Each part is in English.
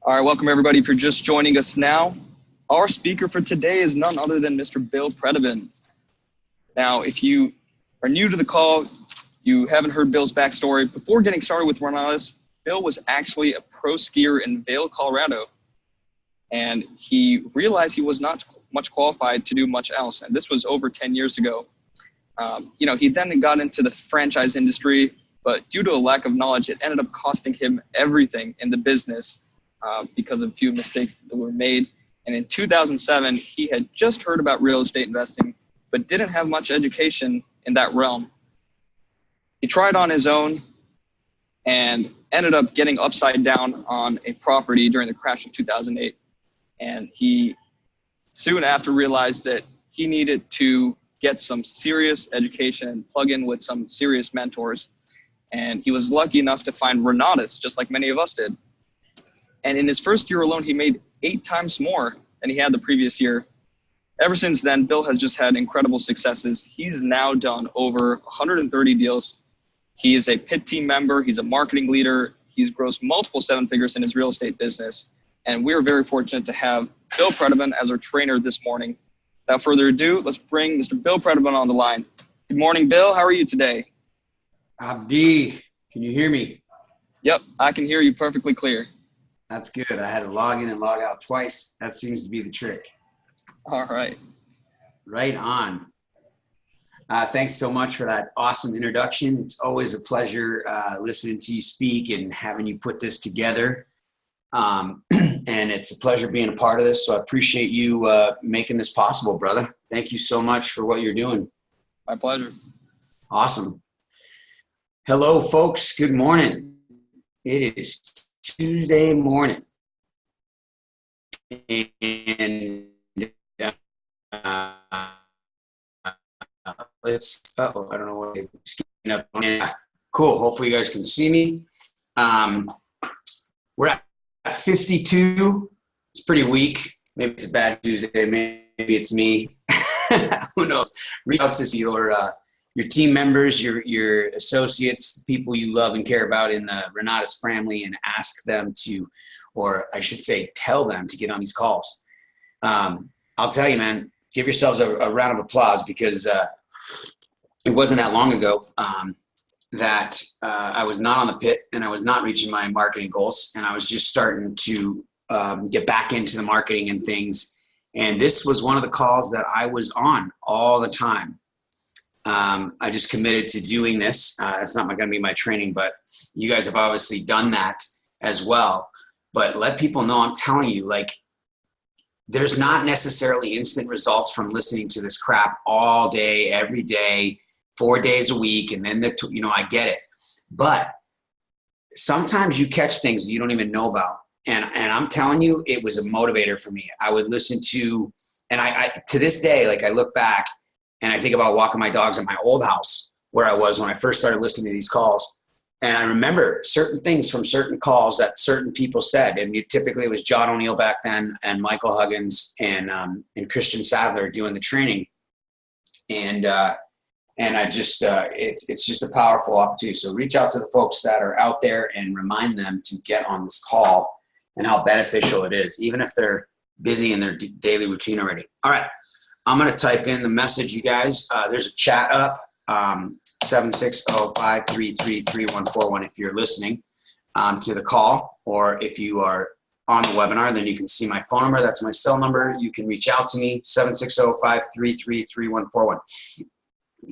All right, welcome everybody. If you're just joining us now, our speaker for today is none other than Mr. Bill Predebon. Now, if you are new to the call, you haven't heard Bill's backstory. Before getting started with Renatus, Bill was actually a pro skier in Vail, Colorado, and he realized he was not much qualified to do much else, and this was over 10 years ago. He then got into the franchise industry, but due to a lack of knowledge, it ended up costing him everything in the business because of a few mistakes that were made. And in 2007, he had just heard about real estate investing, but didn't have much education in that realm. He tried on his own and ended up getting upside down on a property during the crash of 2008. And he soon after realized that he needed to get some serious education and plug in with some serious mentors. And he was lucky enough to find Renatus, just like many of us did. And in his first year alone, he made 8 times more than he had the previous year. Ever since then, Bill has just had incredible successes. He's now done over 130 deals. He is a PIT team member. He's a marketing leader. He's grossed multiple 7 figures in his real estate business. And we're very fortunate to have Bill Predebon as our trainer this morning. Without further ado, let's bring Mr. Bill Predebon on the line. Good morning, Bill. How are you today? Abdi, can you hear me? Yep, I can hear you perfectly clear. That's good. I had to log in and log out twice. That seems to be the trick. All right. Right on. Thanks so much for that awesome introduction. It's always a pleasure listening to you speak and having you put this together. And it's a pleasure being a part of this. So I appreciate you making this possible, brother. Thank you so much for what you're doing. My pleasure. Awesome. Hello, folks. Good morning. It is Tuesday morning. And I don't know what it's getting up on. Cool. Hopefully you guys can see me. We're at 52. It's pretty weak. Maybe it's a bad Tuesday. Maybe it's me. Who knows? Reach out to your team members, your associates, people you love and care about in the Renatus family, and ask them to, or I should say, tell them to get on these calls. I'll tell you, man, give yourselves a round of applause because it wasn't that long ago that I was not on the pit and I was not reaching my marketing goals, and I was just starting to get back into the marketing and things. And this was one of the calls that I was on all the time. I just committed to doing this. It's not going to be my training, but you guys have obviously done that as well. But let people know, I'm telling you, like, there's not necessarily instant results from listening to this crap all day, every day, 4 days a week. And then, I get it. But sometimes you catch things you don't even know about. And I'm telling you, it was a motivator for me. I would listen to, and I to this day, like, I look back and I think about walking my dogs at my old house where I was when I first started listening to these calls. And I remember certain things from certain calls that certain people said. And typically it was John O'Neill back then and Michael Huggins and Christian Sadler doing the training. And I just, it's just a powerful opportunity. So reach out to the folks that are out there and remind them to get on this call and how beneficial it is, even if they're busy in their daily routine already. All right. I'm going to type in the message, you guys. There's a chat up, 760-533-3141 if you're listening to the call, or if you are on the webinar, then you can see my phone number. That's my cell number. You can reach out to me, 760-533-3141.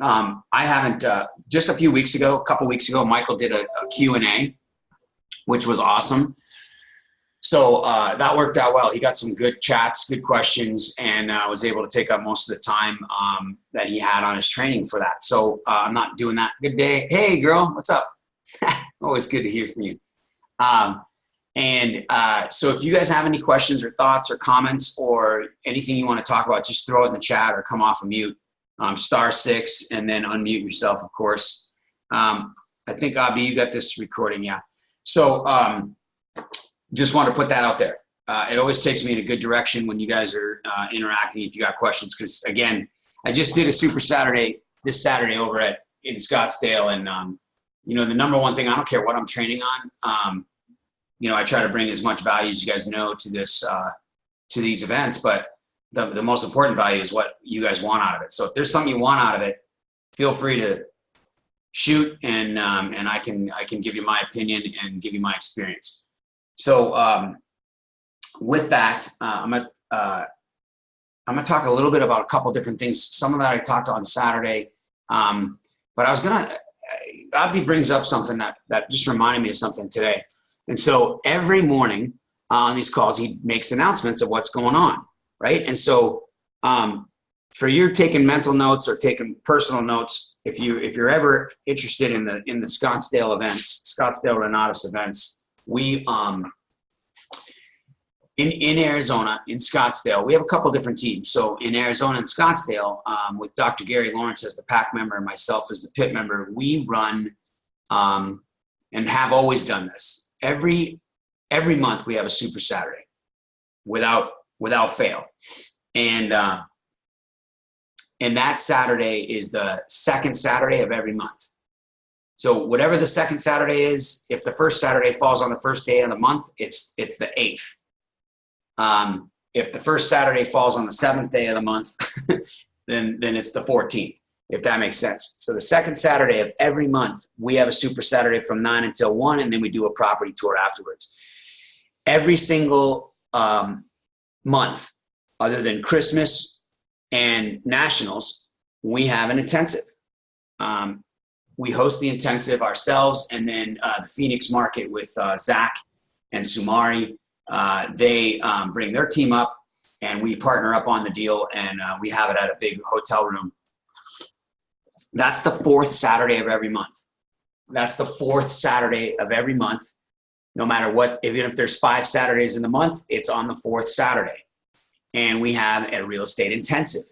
I haven't, just a couple weeks ago, Michael did a Q&A, which was awesome. So that worked out well. He got some good chats, good questions, and I was able to take up most of the time that he had on his training for that. So I'm not doing that. Good day. Hey, girl, what's up? Always good to hear from you. So if you guys have any questions or thoughts or comments or anything you want to talk about, just throw it in the chat or come off of mute. *6 and then unmute yourself, of course. I think, Abby, you got this recording, yeah. So just want to put that out there. It always takes me in a good direction when you guys are interacting if you got questions, because, again, I just did a Super Saturday this Saturday over in Scottsdale, and the number one thing, I don't care what I'm training on, I try to bring as much value as you guys know to this, to these events, but the most important value is what you guys want out of it. So if there's something you want out of it, feel free to shoot, and I can give you my opinion and give you my experience. So with that, I'm gonna talk a little bit about a couple different things. Some of that I talked on Saturday, but Abdi brings up something that just reminded me of something today. And so every morning on these calls, he makes announcements of what's going on, right? And so for you taking mental notes or taking personal notes, if you're ever interested in the Scottsdale events, Scottsdale Renatus events, we in Arizona, in Scottsdale, we have a couple different teams. So in Arizona and Scottsdale, with Dr. Gary Lawrence as the PAC member and myself as the PIT member, we run and have always done this. Every month we have a Super Saturday without fail. And that Saturday is the second Saturday of every month. So whatever the second Saturday is, if the first Saturday falls on the first day of the month, it's the 8th. If the first Saturday falls on the 7th day of the month, then it's the 14th, if that makes sense. So the second Saturday of every month, we have a Super Saturday from 9 until 1, and then we do a property tour afterwards. Every single month, other than Christmas and Nationals, we have an intensive. We host the intensive ourselves, and then the Phoenix market with Zach and Sumari, they bring their team up, and we partner up on the deal, and we have it at a big hotel room. That's the 4th Saturday of every month. That's the 4th Saturday of every month. No matter what, even if there's 5 Saturdays in the month, it's on the 4th Saturday. And we have a real estate intensive.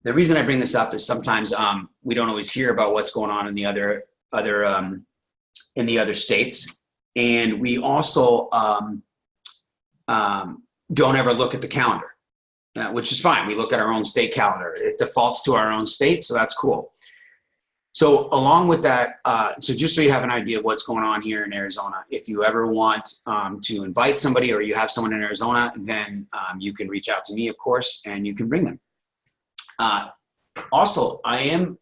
The reason I bring this up is sometimes we don't always hear about what's going on in the other states, and we also don't ever look at the calendar, which is fine. We look at our own state calendar. It defaults to our own state, so that's cool. So along with that, so just so you have an idea of what's going on here in Arizona, if you ever want to invite somebody or you have someone in Arizona, then you can reach out to me, of course, and you can bring them. Also, I am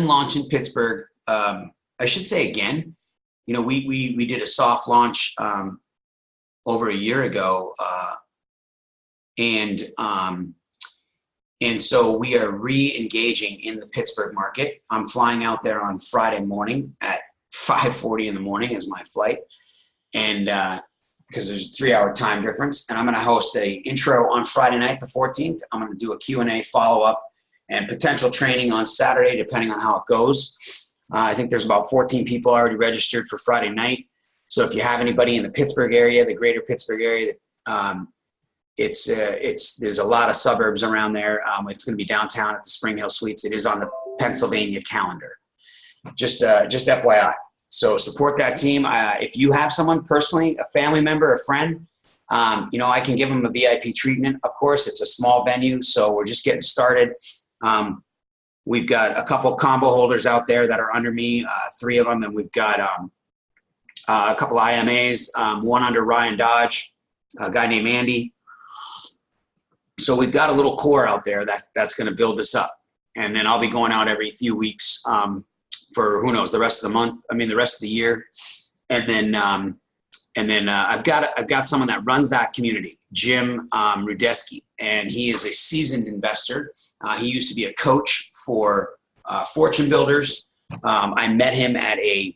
launching Pittsburgh. I should say again, we did a soft launch over a year ago, and so we are re-engaging in the Pittsburgh market. I'm flying out there on Friday morning at 5:40 in the morning is my flight, and because there's a 3-hour time difference. And I'm going to host a intro on Friday night, the 14th. I'm going to do a Q&A follow-up and potential training on Saturday, depending on how it goes. I think there's about 14 people already registered for Friday night. So if you have anybody in the Pittsburgh area, the greater Pittsburgh area, there's a lot of suburbs around there. It's going to be downtown at the Spring Hill Suites. It is on the Pennsylvania calendar. Just FYI. So support that team. If you have someone personally, a family member, a friend, I can give them a VIP treatment. Of course, it's a small venue, so we're just getting started. We've got a couple combo holders out there that are under me, 3 of them, and we've got a couple IMAs, one under Ryan Dodge, a guy named Andy. So we've got a little core out there that's going to build this up. And then I'll be going out every few weeks for, who knows, the rest of the year. And then I've got someone that runs that community, Jim Rudeski, and he is a seasoned investor. He used to be a coach for Fortune Builders. I met him at a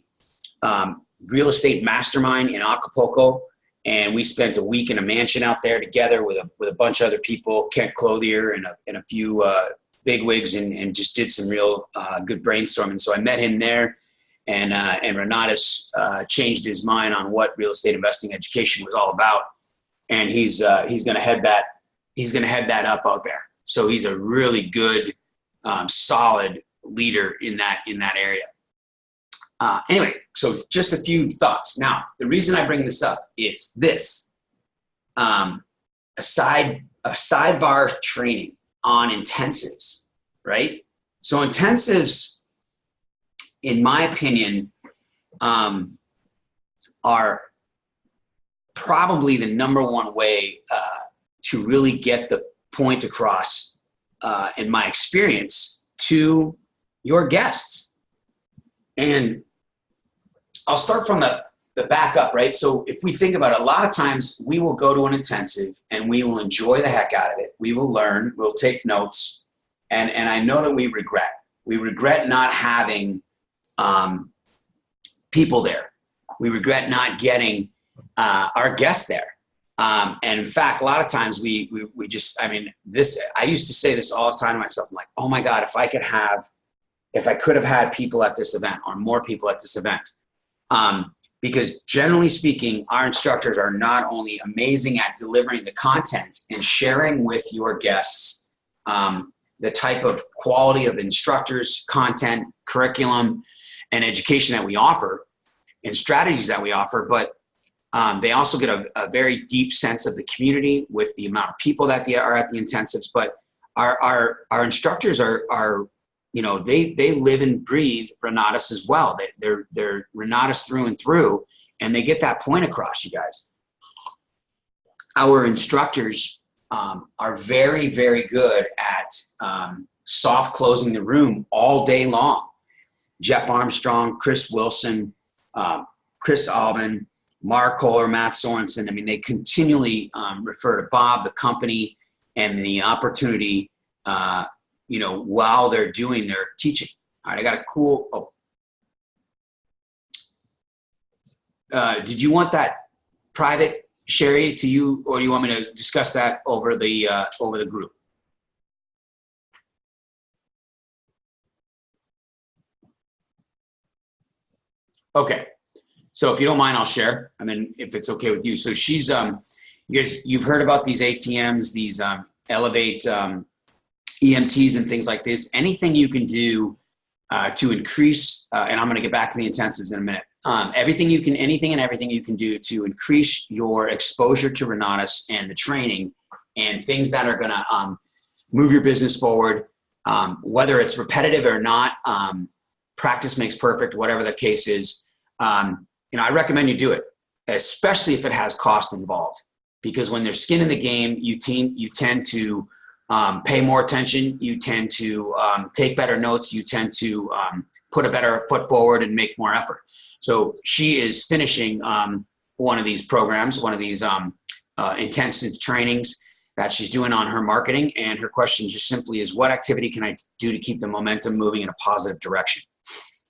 real estate mastermind in Acapulco, and we spent a week in a mansion out there together with a bunch of other people, Kent Clothier and a few bigwigs, and just did some real good brainstorming. So I met him there, and Renatus changed his mind on what real estate investing education was all about, and he's going to head that up out there. So he's a really good, solid leader in that area. Anyway, so just a few thoughts. Now, the reason I bring this up is this: a sidebar training on intensives, right? So intensives, in my opinion, are probably the number one way to really get the point across, in my experience, to your guests. And I'll start from the back up, right? So if we think about it, a lot of times we will go to an intensive and we will enjoy the heck out of it. We will learn, we'll take notes. And I know that we regret not having people there. We regret not getting our guests there. And in fact, a lot of times we just, I used to say this all the time to myself. I'm like, oh my God, if I could have had people at this event or more people at this event. Because generally speaking, our instructors are not only amazing at delivering the content and sharing with your guests the type of quality of instructors, content, curriculum, and education that we offer and strategies that we offer, but they also get a very deep sense of the community with the amount of people that are at the intensives. But our instructors are they live and breathe Renatus as well. They're Renatus through and through, and they get that point across, you guys. Our instructors are very, very good at soft closing the room all day long. Jeff Armstrong, Chris Wilson, Chris Albin, Mark Kohler, Matt Sorensen. I mean, they continually refer to Bob, the company, and the opportunity, while they're doing their teaching. All right, I got a cool. Did you want that private, Sherry, to you, or do you want me to discuss that over the group? Okay. So if you don't mind, I'll share. I mean, if it's okay with you. So she's, you've heard about these ATMs, these Elevate EMTs and things like this. Anything you can do to increase, and I'm going to get back to the intensives in a minute. Anything and everything you can do to increase your exposure to Renatus and the training and things that are going to move your business forward, whether it's repetitive or not. Practice makes perfect, whatever the case is. I recommend you do it, especially if it has cost involved, because when there's skin in the game, you tend to pay more attention. You tend to take better notes. You tend to put a better foot forward and make more effort. So she is finishing one of these programs, one of these intensive trainings that she's doing on her marketing. And her question just simply is, what activity can I do to keep the momentum moving in a positive direction?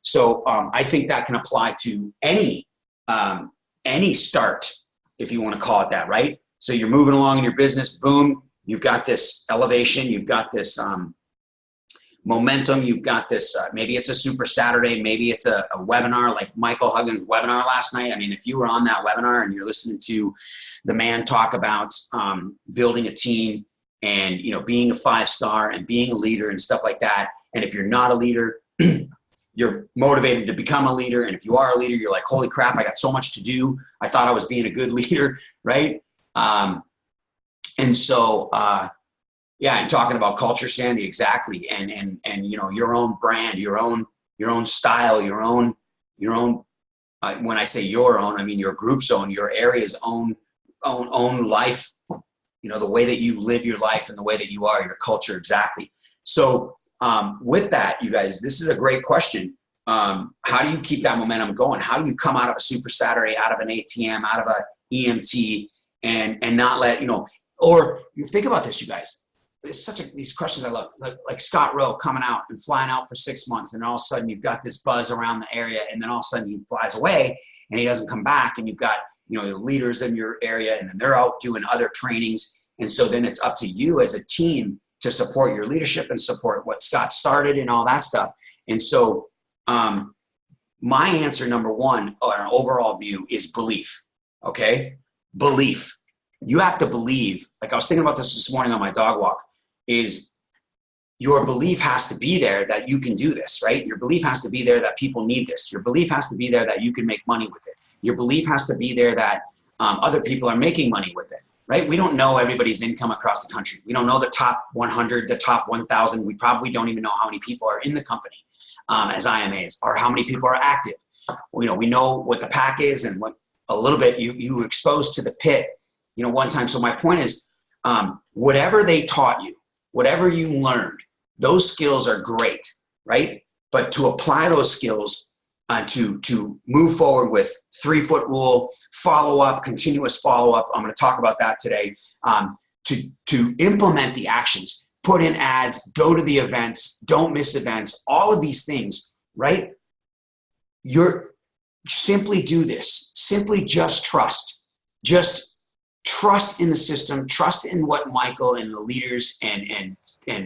So I think that can apply to any start, if you want to call it that, right? So you're moving along in your business, boom, you've got this elevation, you've got this momentum, you've got this, maybe it's a Super Saturday, maybe it's a webinar like Michael Huggins' webinar last night. I mean, if you were on that webinar and you're listening to the man talk about building a team and, being a 5-star and being a leader and stuff like that, and if you're not a leader, you're motivated to become a leader. And if you are a leader, you're like, holy crap, I got so much to do. I thought I was being a good leader, right? And talking about culture, Sandy, exactly. And your own brand, your own style, your own, when I say your own, I mean your group's own, your area's own life, the way that you live your life and the way that you are, your culture, exactly. So with that, you guys, this is a great question. How do you keep that momentum going? How do you come out of a Super Saturday, out of an ATM, out of a EMT, and not let, or you think about this, you guys, it's these questions I love, like Scott Rowe coming out and flying out for 6 months. And all of a sudden you've got this buzz around the area. And then all of a sudden he flies away and he doesn't come back. And you've got, the leaders in your area, and then they're out doing other trainings. And so then it's up to you as a team to support your leadership and support what Scott started and all that stuff. And so my answer, number one, or an overall view, is belief. Okay? Belief. You have to believe, like I was thinking about this morning on my dog walk, is your belief has to be there that you can do this, right? Your belief has to be there that people need this. Your belief has to be there that you can make money with it. Your belief has to be there that other people are making money with it. Right? We don't know everybody's income across the country. We don't know the top 100, the top 1,000. We probably don't even know how many people are in the company as IMAs or how many people are active. We know what the pack is and what a little bit, you were exposed to the pit, one time. So my point is, whatever they taught you, whatever you learned, those skills are great, right? But to apply those skills, to move forward with 3-foot rule, follow-up, continuous follow-up, I'm going to talk about that today, to implement the actions, put in ads, go to the events, don't miss events, all of these things, right? Simply do this. Simply just trust. Just trust in the system, trust in what Michael and the leaders and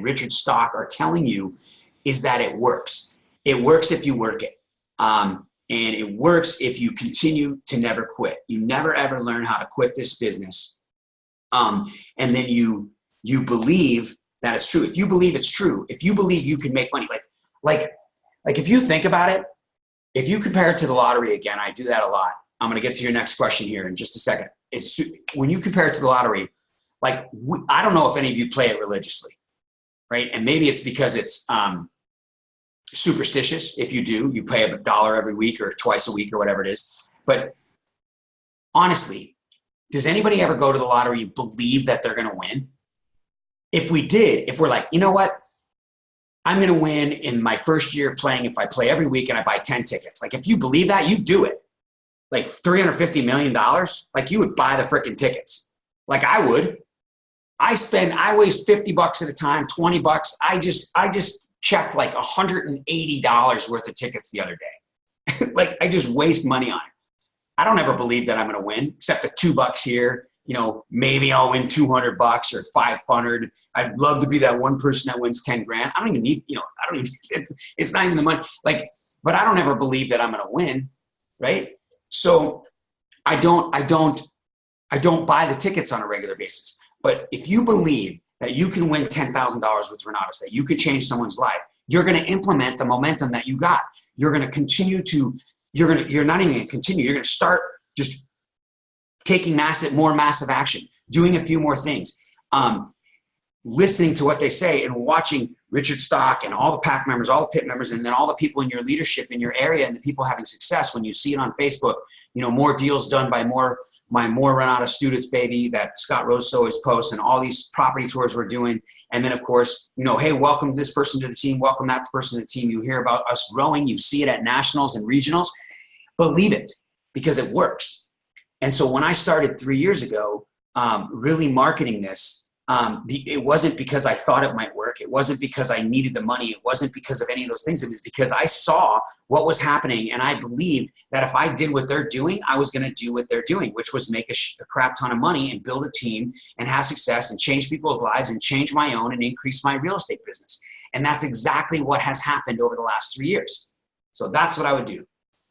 Richard Stock are telling you, is that it works. It works if you work it. And it works if you continue to never quit. You never ever learn how to quit this business. And then you believe that it's true. If you believe it's true, if you believe you can make money, like if you think about it, if you compare it to the lottery again, I do that a lot. I'm going to get to your next question here in just a second. When you compare it to the lottery, I don't know if any of you play it religiously, right? And maybe it's because it's superstitious. If you do, you pay $1 every week or twice a week or whatever it is. But honestly, does anybody ever go to the lottery and believe that they're going to win? If we did, if we're like, you know what? I'm going to win in my first year of playing if I play every week and I buy 10 tickets. Like if you believe that, you do it. Like $350 million, like you would buy the freaking tickets. Like I would. I waste $50 at a time, $20. I just checked like $180 worth of tickets the other day. Like I just waste money on it. I don't ever believe that I'm going to win, except the $2 here. Maybe I'll win $200 or $500. I'd love to be that one person that wins 10 grand. I don't even need, it's not even the money. But I don't ever believe that I'm going to win. Right. So I don't buy the tickets on a regular basis. But if you believe that you can win $10,000 with Renatus, that you could change someone's life, you're going to implement the momentum that you got. You're going to continue to, you're not even going to continue. You're going to start just taking more massive action, doing a few more things, listening to what they say and watching Richard Stock and all the PAC members, all the pit members, and then all the people in your leadership in your area and the people having success. When you see it on Facebook, more deals done by more Renatus students, baby, that Scott Rose always posts, and all these property tours we're doing. And then of course, hey, welcome this person to the team, welcome that person to the team. You hear about us growing, you see it at nationals and regionals. Believe it, because it works. And so when I started 3 years ago, really marketing this, it wasn't because I thought it might work. It wasn't because I needed the money. It wasn't because of any of those things. It was because I saw what was happening, and I believed that if I did what they're doing, I was going to do what they're doing, which was make a crap ton of money and build a team and have success and change people's lives and change my own and increase my real estate business. And that's exactly what has happened over the last 3 years. So that's what I would do.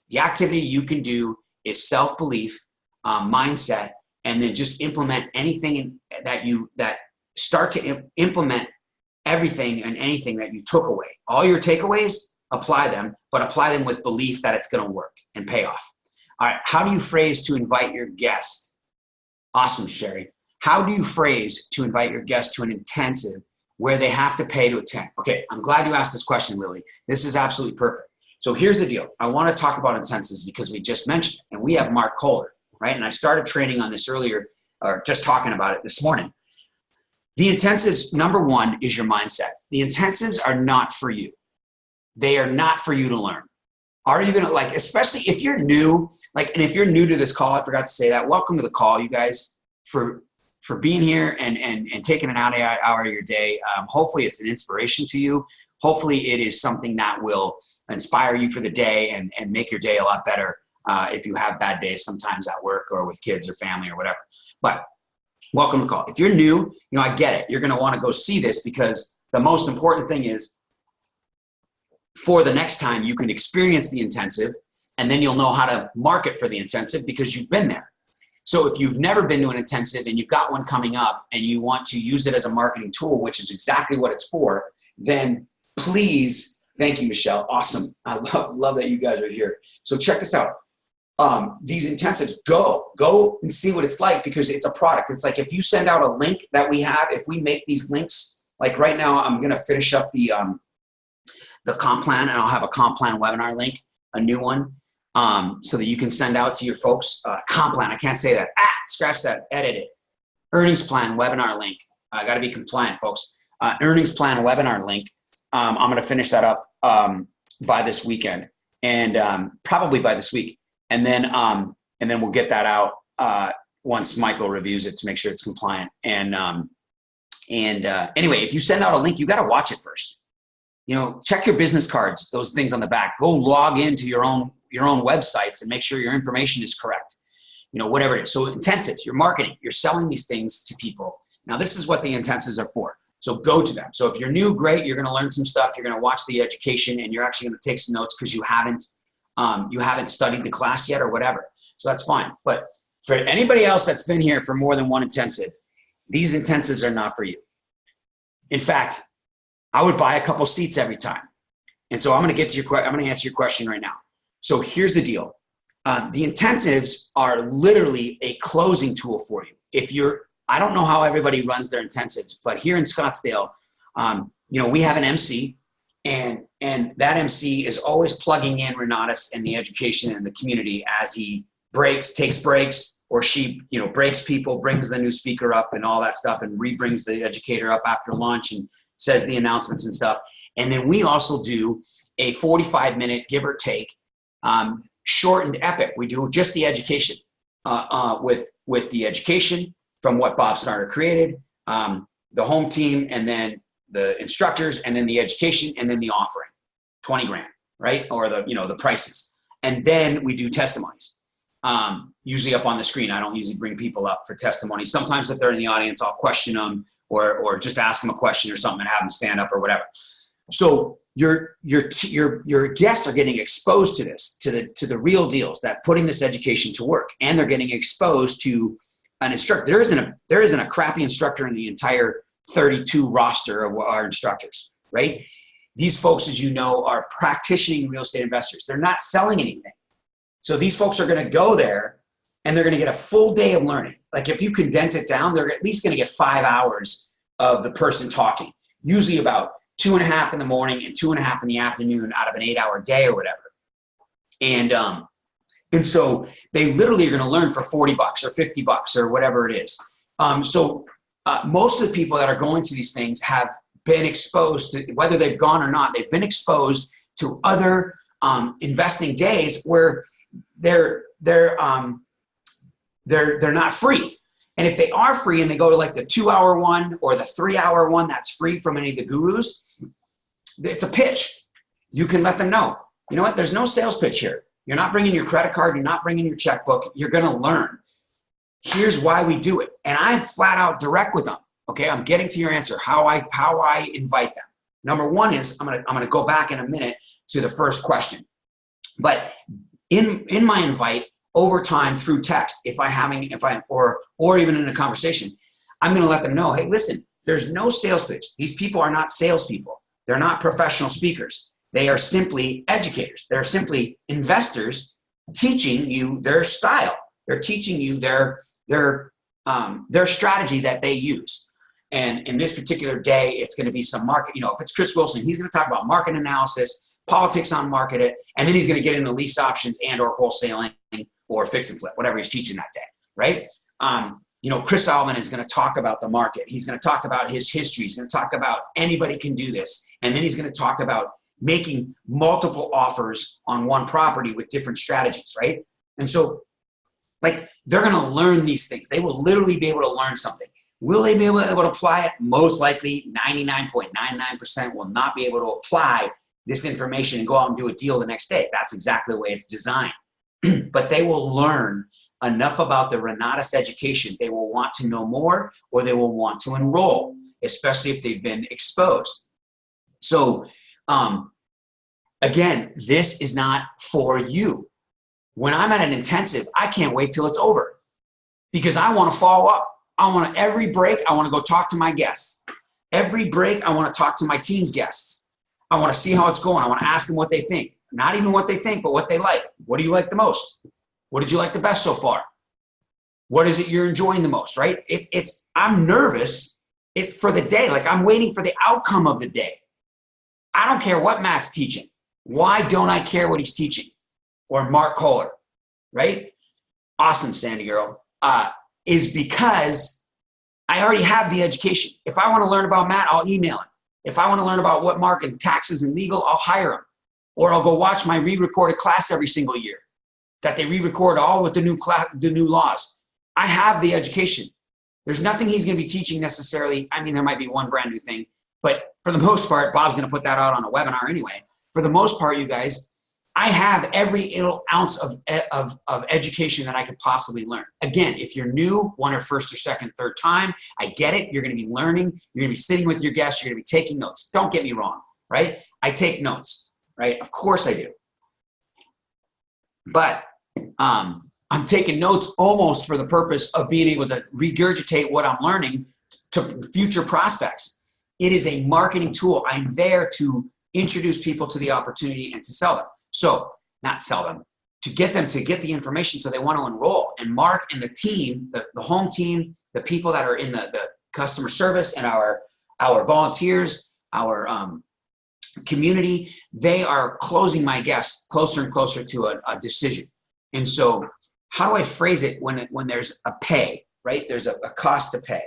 The activity you can do is self-belief, mindset, and then just implement anything that start to implement everything and anything that you took away. All your takeaways, apply them, but apply them with belief that it's going to work and pay off. All right. How do you phrase to invite your guest? Awesome, Sherry. How do you phrase to invite your guest to an intensive where they have to pay to attend? Okay. I'm glad you asked this question, Lily. This is absolutely perfect. So here's the deal. I want to talk about intensives because we just mentioned it, and we have Mark Kohler, right? And I started training on this earlier, or just talking about it this morning. The intensives, number one, is your mindset. The intensives are not for you. They are not for you to learn. Are you going to, especially if you're new, and if you're new to this call, I forgot to say that, welcome to the call, you guys, for being here and taking an hour of your day. Hopefully it's an inspiration to you. Hopefully it is something that will inspire you for the day and make your day a lot better if you have bad days sometimes at work or with kids or family or whatever. But welcome to the call. If you're new, I get it. You're going to want to go see this because the most important thing is for the next time you can experience the intensive, and then you'll know how to market for the intensive because you've been there. So if you've never been to an intensive and you've got one coming up and you want to use it as a marketing tool, which is exactly what it's for, then please, thank you, Michelle. Awesome. I love that you guys are here. So check this out. These intensives, go and see what it's like because it's a product. It's like if you send out a link that we have, if we make these links, like right now, I'm going to finish up the comp plan and I'll have a comp plan webinar link, a new one. so that you can send out to your folks. Comp plan, I can't say that. Scratch that, edit it. Earnings plan, webinar link. I got to be compliant, folks. Earnings plan, webinar link. I'm going to finish that up by this weekend, and probably by this week. And then we'll get that out once Michael reviews it to make sure it's compliant. And anyway, if you send out a link, you got to watch it first. You know, check your business cards, those things on the back. Go log into your own websites and make sure your information is correct. You know, whatever it is. So intensives, you're marketing, you're selling these things to people. Now, this is what the intensives are for. So go to them. So if you're new, great. You're going to learn some stuff. You're going to watch the education, and you're actually going to take some notes because you haven't studied the class yet or whatever. So that's fine. But for anybody else that's been here for more than one intensive, these intensives are not for you. In fact, I would buy a couple seats every time. And so I'm going to get to I'm going to answer your question right now. So here's the deal. The intensives are literally a closing tool for you. I don't know how everybody runs their intensives, but here in Scottsdale, you know, we have an MC, and that MC is always plugging in Renatus and the education and the community as he takes breaks, or she, you know, breaks people, brings the new speaker up and all that stuff, and re-brings the educator up after lunch and says the announcements and stuff. And then we also do a 45-minute, give or take, shortened epic. We do just the education with the education from what Bob Snyder created, the home team, and then the instructors, and then the education, and then the offering, 20 grand, right? Or the prices. And then we do testimonies, usually up on the screen. I don't usually bring people up for testimonies. Sometimes if they're in the audience, I'll question them or just ask them a question or something and have them stand up or whatever. So your guests are getting exposed to this, to the real deals, that putting this education to work, and they're getting exposed to an instructor. There isn't a crappy instructor in the entire 32 roster of our instructors, right? These folks, as you know, are practicing real estate investors. They're not selling anything. So these folks are going to go there and they're going to get a full day of learning. Like if you condense it down, they're at least going to get 5 hours of the person talking, usually about 2.5 in the morning and 2.5 in the afternoon out of an 8-hour day or whatever. And so they literally are going to learn for $40 or $50 or whatever it is. So most of the people that are going to these things have been exposed to, whether they've gone or not, they've been exposed to other investing days where they're not free. And if they are free and they go to like the 2-hour one or the 3-hour one that's free from any of the gurus, it's a pitch. You can let them know, you know what, there's no sales pitch here. You're not bringing your credit card. You're not bringing your checkbook. You're going to learn. Here's why we do it. And I'm flat out direct with them. Okay. I'm getting to your answer. How I invite them. Number one is I'm going to go back in a minute to the first question, but in my invite over time through text, or even in a conversation, I'm going to let them know, hey, listen, there's no sales pitch. These people are not salespeople. They're not professional speakers. They are simply educators. They're simply investors teaching you their style. They're teaching you their strategy that they use. And in this particular day, it's going to be some market. You know, if it's Chris Wilson, he's going to talk about market analysis, politics on market it, and then he's going to get into lease options and or wholesaling or fix and flip, whatever he's teaching that day, right? You know, Chris Alvin is going to talk about the market. He's going to talk about his history. He's going to talk about anybody can do this. And then he's going to talk about making multiple offers on one property with different strategies, right? And so, like, they're going to learn these things. They will literally be able to learn something. Will they be able to apply it? Most likely, 99.99% will not be able to apply this information and go out and do a deal the next day. That's exactly the way it's designed. But they will learn enough about the Renatus education. They will want to know more, or they will want to enroll, especially if they've been exposed. So, again, this is not for you. When I'm at an intensive, I can't wait till it's over because I want to follow up. Every break, I want to go talk to my guests. Every break, I want to talk to my team's guests. I want to see how it's going. I want to ask them what they think. Not even what they think, but what they like. What do you like the most? What did you like the best so far? What is it you're enjoying the most, right? I'm nervous. It's for the day. Like, I'm waiting for the outcome of the day. I don't care what Matt's teaching. Why don't I care what he's teaching? or Mark Kohler, right? Awesome, Sandy girl. Is because I already have the education. If I want to learn about Matt, I'll email him. If I want to learn about what Mark and taxes and legal, I'll hire him. Or I'll go watch my re-recorded class every single year that they re-record all with the new laws. I have the education. There's nothing he's going to be teaching necessarily. I mean, there might be one brand new thing, but for the most part, Bob's going to put that out on a webinar anyway. For the most part, you guys, I have every little ounce of education that I could possibly learn. Again, if you're new, one or first or second, third time, I get it. You're going to be learning. You're going to be sitting with your guests. You're going to be taking notes. Don't get me wrong, right? I take notes, right? Of course I do. But I'm taking notes almost for the purpose of being able to regurgitate what I'm learning to future prospects. It is a marketing tool. I'm there to introduce people to the opportunity and to sell them. So not sell them, to get them to get the information so they want to enroll. And Mark and the team, the home team, the people that are in the customer service and our volunteers, our community, they are closing my guests closer and closer to a decision. And so how do I phrase it when there's a pay, right? There's a cost to pay.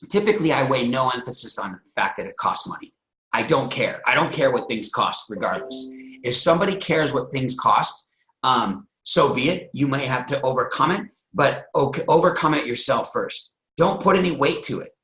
Typically, I weigh no emphasis on the fact that it costs money. I don't care. I don't care what things cost regardless. If somebody cares what things cost, so be it. You may have to overcome it, but overcome it yourself first. Don't put any weight to it.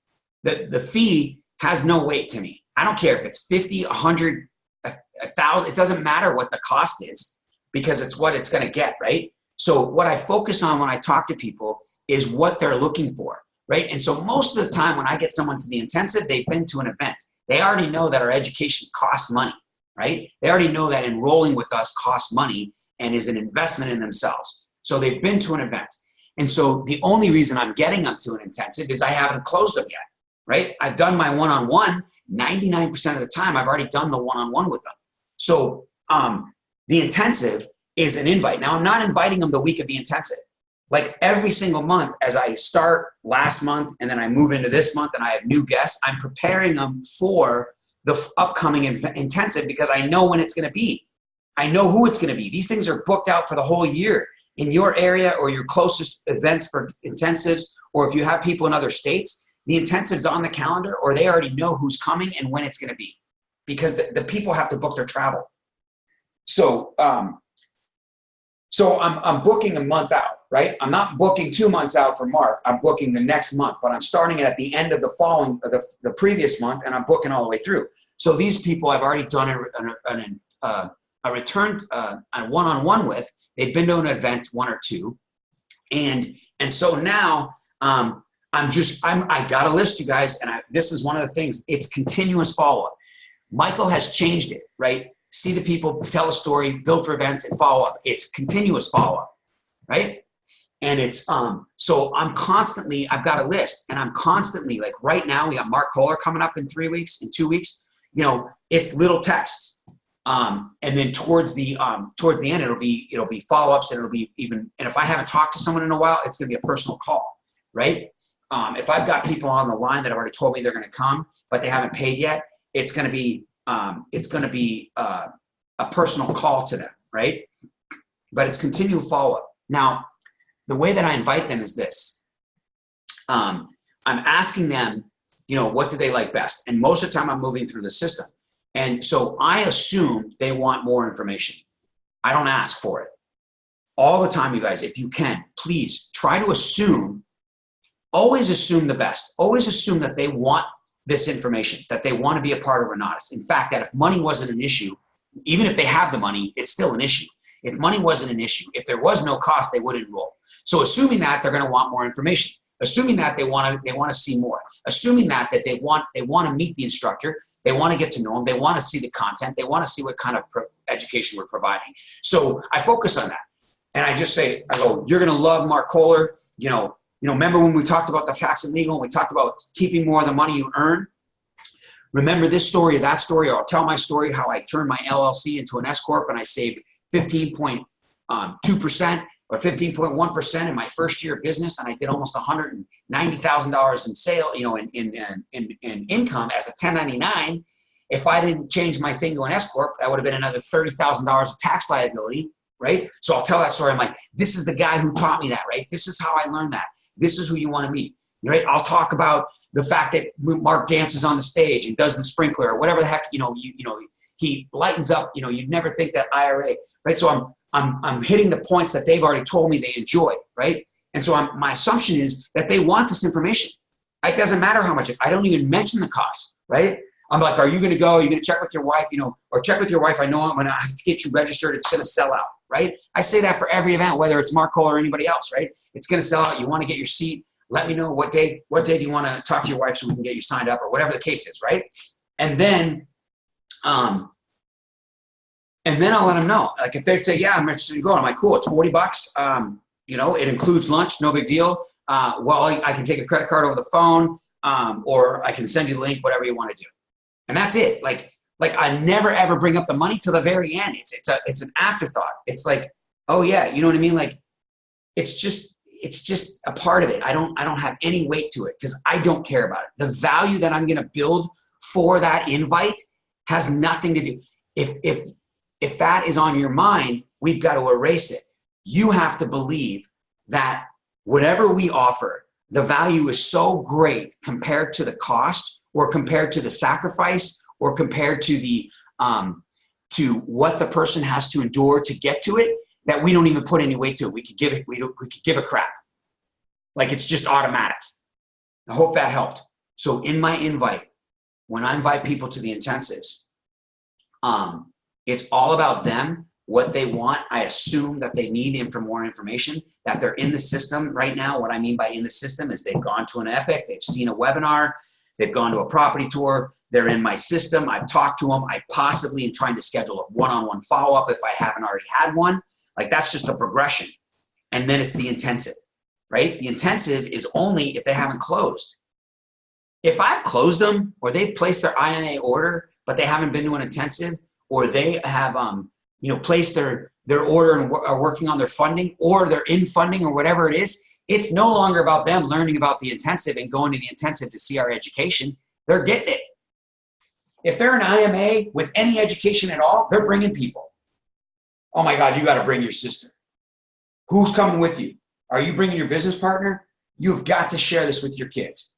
The fee has no weight to me. I don't care if it's 50, 100, 1,000. It doesn't matter what the cost is because it's what it's going to get, right? So what I focus on when I talk to people is what they're looking for, right? And so most of the time when I get someone to the intensive, they've been to an event. They already know that our education costs money, right? They already know that enrolling with us costs money and is an investment in themselves. So they've been to an event. And so the only reason I'm getting them to an intensive is I haven't closed them yet, right? I've done my one-on-one 99% of the time. I've already done the one-on-one with them. So the intensive is an invite. Now, I'm not inviting them the week of the intensive. Like every single month, as I start last month and then I move into this month and I have new guests, I'm preparing them for the upcoming intensive because I know when it's going to be. I know who it's going to be. These things are booked out for the whole year in your area or your closest events for intensives, or if you have people in other states, the intensive's on the calendar or they already know who's coming and when it's going to be because the people have to book their travel. So I'm booking a month out, right? I'm not booking 2 months out for Mark. I'm booking the next month, but I'm starting it at the end of the previous month, and I'm booking all the way through. So these people I've already done a return a one-on-one with. They've been to an event, one or two, and so now I got a list, you guys, and this is one of the things. It's continuous follow-up. Michael has changed it, right? See the people, tell a story, build for events, and follow up. It's continuous follow-up, right? And it's, so I've got a list, and I'm constantly, like right now, we got Mark Kohler coming up in 2 weeks, it's little texts. And then towards the end, it'll be follow-ups, and it'll be and if I haven't talked to someone in a while, it's going to be a personal call, right? If I've got people on the line that have already told me they're going to come, but they haven't paid yet, it's going to be a personal call to them, right? But it's continual follow-up. Now, the way that I invite them is this. I'm asking them, what do they like best? And most of the time I'm moving through the system. And so I assume they want more information. I don't ask for it. All the time, you guys, if you can, please try to always assume the best. Always assume that they want this information, that they want to be a part of Renatus. In fact, that if money wasn't an issue, even if they have the money, it's still an issue. If money wasn't an issue, if there was no cost, they would enroll. So assuming that they're going to want more information, assuming that they want to see more, assuming that they want to meet the instructor, they want to get to know them, they want to see the content, they want to see what kind of education we're providing. So I focus on that, and I just say, you're going to love Mark Kohler. Remember when we talked about the tax and legal, and we talked about keeping more of the money you earn? Remember this story or that story, or I'll tell my story how I turned my LLC into an S Corp and I saved 15.2% or 15.1% in my first year of business, and I did almost $190,000 in sale, in income as a 1099. if I didn't change my thing to an S Corp, that would have been another $30,000 of tax liability, right? So I'll tell that story. I'm like, this is the guy who taught me that, right? This is how I learned that. This is who you want to meet, right? I'll talk about the fact that Mark dances on the stage and does the sprinkler or whatever the heck, he lightens up, you'd never think that IRA, right? So I'm hitting the points that they've already told me they enjoy, right? And so my assumption is that they want this information. It doesn't matter how much, I don't even mention the cost, right? I'm like, are you going to go? Are you going to check with your wife, or check with your wife? I know when I have to get you registered, it's going to sell out, right? I say that for every event, whether it's Mark Cole or anybody else, right? It's going to sell out. You want to get your seat. Let me know what day do you want to talk to your wife so we can get you signed up or whatever the case is, right? And then I'll let them know. Like if they say, yeah, I'm interested in going, I'm like, cool, it's $40. It includes lunch, no big deal. I can take a credit card over the phone, or I can send you the link, whatever you want to do. And that's it. Like I never ever bring up the money till the very end. It's an afterthought. It's like, oh yeah, you know what I mean? Like it's just a part of it. I don't have any weight to it because I don't care about it. The value that I'm going to build for that invite has nothing to do. If that is on your mind, we've got to erase it. You have to believe that whatever we offer, the value is so great compared to the cost or compared to the sacrifice or compared to the to what the person has to endure to get to it, that we don't even put any weight to it. We could give a crap. Like it's just automatic. I hope that helped. So in my invite, when I invite people to the intensives, it's all about them, what they want. I assume that they need more information, that they're in the system right now. What I mean by in the system is they've gone to an Epic, they've seen a webinar, they've gone to a property tour, they're in my system, I've talked to them, I possibly am trying to schedule a one-on-one follow-up if I haven't already had one. Like that's just a progression. And then it's the intensive, right? The intensive is only if they haven't closed. If I've closed them or they've placed their IMA order, but they haven't been to an intensive, or they have placed their order and are working on their funding, or they're in funding or whatever it is, it's no longer about them learning about the intensive and going to the intensive to see our education. They're getting it. If they're an IMA with any education at all, they're bringing people. Oh my God, you got to bring your sister. Who's coming with you? Are you bringing your business partner? You've got to share this with your kids.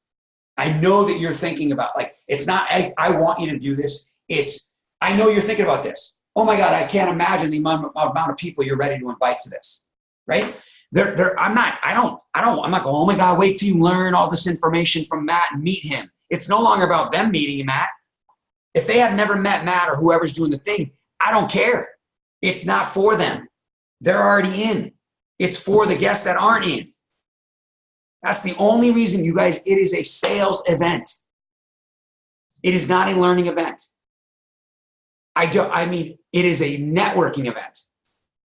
I know that you're thinking about, like, it's not, I want you to do this. It's, I know you're thinking about this. Oh my God, I can't imagine the amount of people you're ready to invite to this, right? I'm not going, oh my God, wait till you learn all this information from Matt and meet him. It's no longer about them meeting Matt. If they have never met Matt or whoever's doing the thing, I don't care. It's not for them. They're already in. It's for the guests that aren't in. That's the only reason, you guys, it is a sales event. It is not a learning event. It is a networking event.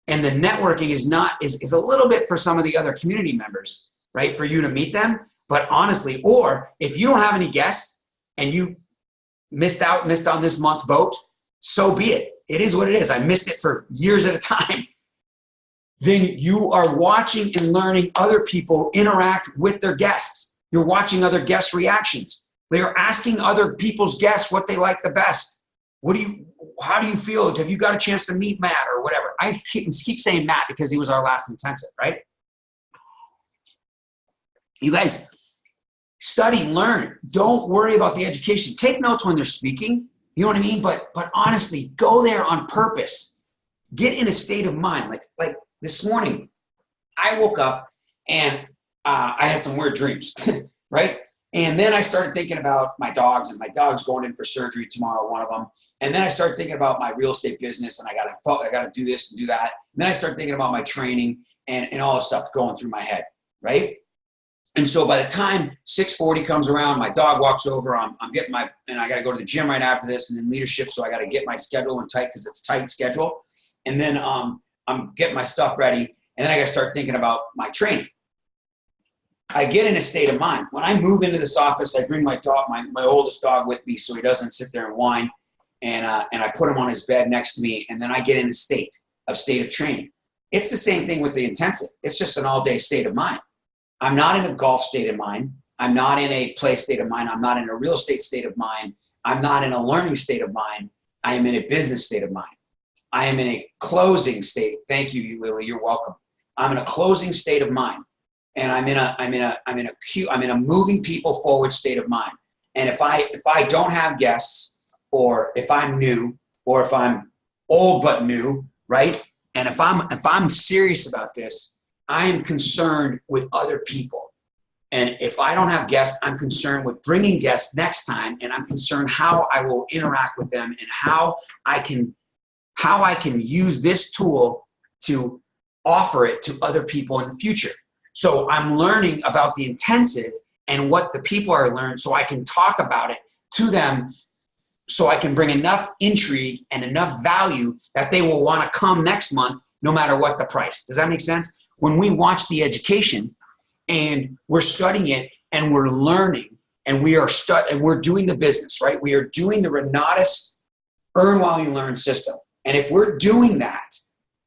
And the networking is a little bit for some of the other community members, right? For you to meet them. But honestly, or if you don't have any guests and you missed on this month's boat, so be it. It is what it is. I missed it for years at a time. Then you are watching and learning other people interact with their guests. You're watching other guests' reactions. They are asking other people's guests what they like the best. How do you feel? Have you got a chance to meet Matt or whatever? I keep saying Matt because he was our last intensive, right? You guys, study, learn. Don't worry about the education. Take notes when they're speaking. You know what I mean? But honestly, go there on purpose. Get in a state of mind. Like this morning, I woke up and I had some weird dreams, right? And then I started thinking about my dogs, and my dog's going in for surgery tomorrow, one of them. And then I started thinking about my real estate business, and I got to do this and do that. And then I started thinking about my training and all this stuff going through my head, right? And so by the time 6:40 comes around, my dog walks over. I'm getting and I got to go to the gym right after this, and then leadership. So I got to get my schedule in tight because it's a tight schedule. And then I'm getting my stuff ready, and then I got to start thinking about my training. I get in a state of mind. When I move into this office, I bring my dog, my oldest dog, with me so he doesn't sit there and whine. And I put him on his bed next to me, and then I get in a state of training. It's the same thing with the intensive. It's just an all-day state of mind. I'm not in a golf state of mind. I'm not in a play state of mind. I'm not in a real estate state of mind. I'm not in a learning state of mind. I am in a business state of mind. I am in a closing state. Thank you, Lily. You're welcome. I'm in a closing state of mind, and I'm in a moving people forward state of mind. And if I don't have guests, or if I'm new, or if I'm old but new, right? And if I'm serious about this, I am concerned with other people. And if I don't have guests, I'm concerned with bringing guests next time, and I'm concerned how I will interact with them and how I can use this tool to offer it to other people in the future. So I'm learning about the intensive and what the people are learning, so I can talk about it to them, so I can bring enough intrigue and enough value that they will want to come next month no matter what the price. Does that make sense? When we watch the education and we're studying it and we're learning and we're doing the business, right? We are doing the Renatus Earn While You Learn system. And if we're doing that,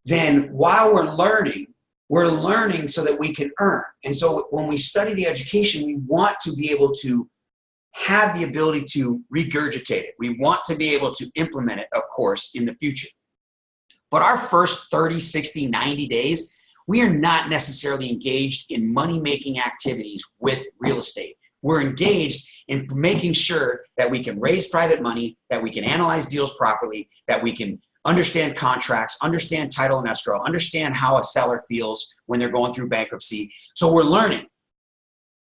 then while we're learning so that we can earn. And so when we study the education, we want to be able to have the ability to regurgitate it. We want to be able to implement it, of course, in the future. But our first 30, 60, 90 days, we are not necessarily engaged in money-making activities with real estate. We're engaged in making sure that we can raise private money, that we can analyze deals properly, that we can understand contracts, understand title and escrow, understand how a seller feels when they're going through bankruptcy. So we're learning.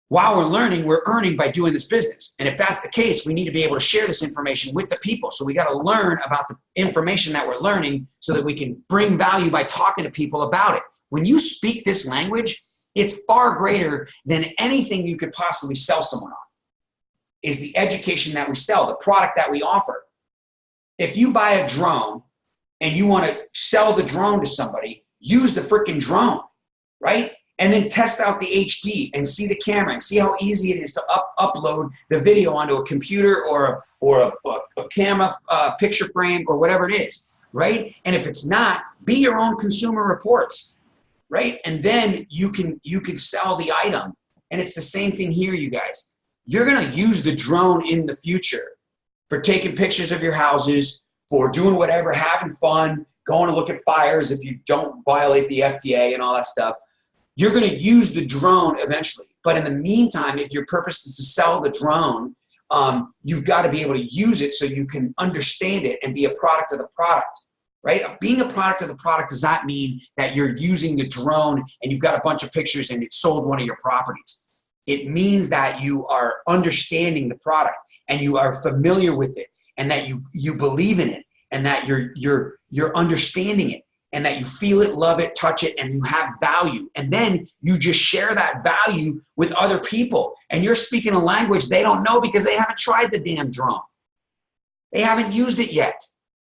While we're learning, we're earning by doing this business. And if that's the case, we need to be able to share this information with the people. So we got to learn about the information that we're learning so that we can bring value by talking to people about it. When you speak this language, it's far greater than anything you could possibly sell someone on, is the education that we sell, the product that we offer. If you buy a drone and you want to sell the drone to somebody, use the freaking drone, right? And then test out the HD and see the camera and see how easy it is to upload the video onto a computer or a camera picture frame or whatever it is, right? And if it's not, be your own consumer reports, right? And then you can sell the item. And it's the same thing here, you guys. You're gonna use the drone in the future for taking pictures of your houses, for doing whatever, having fun, going to look at fires if you don't violate the FDA and all that stuff. You're going to use the drone eventually. But in the meantime, if your purpose is to sell the drone, you've got to be able to use it so you can understand it and be a product of the product, right? Being a product of the product does not mean that you're using the drone and you've got a bunch of pictures and it sold one of your properties. It means that you are understanding the product and you are familiar with it and that you believe in it and that you're understanding it, and that you feel it, love it, touch it, and you have value. And then you just share that value with other people. And you're speaking a language they don't know because they haven't tried the damn drone. They haven't used it yet.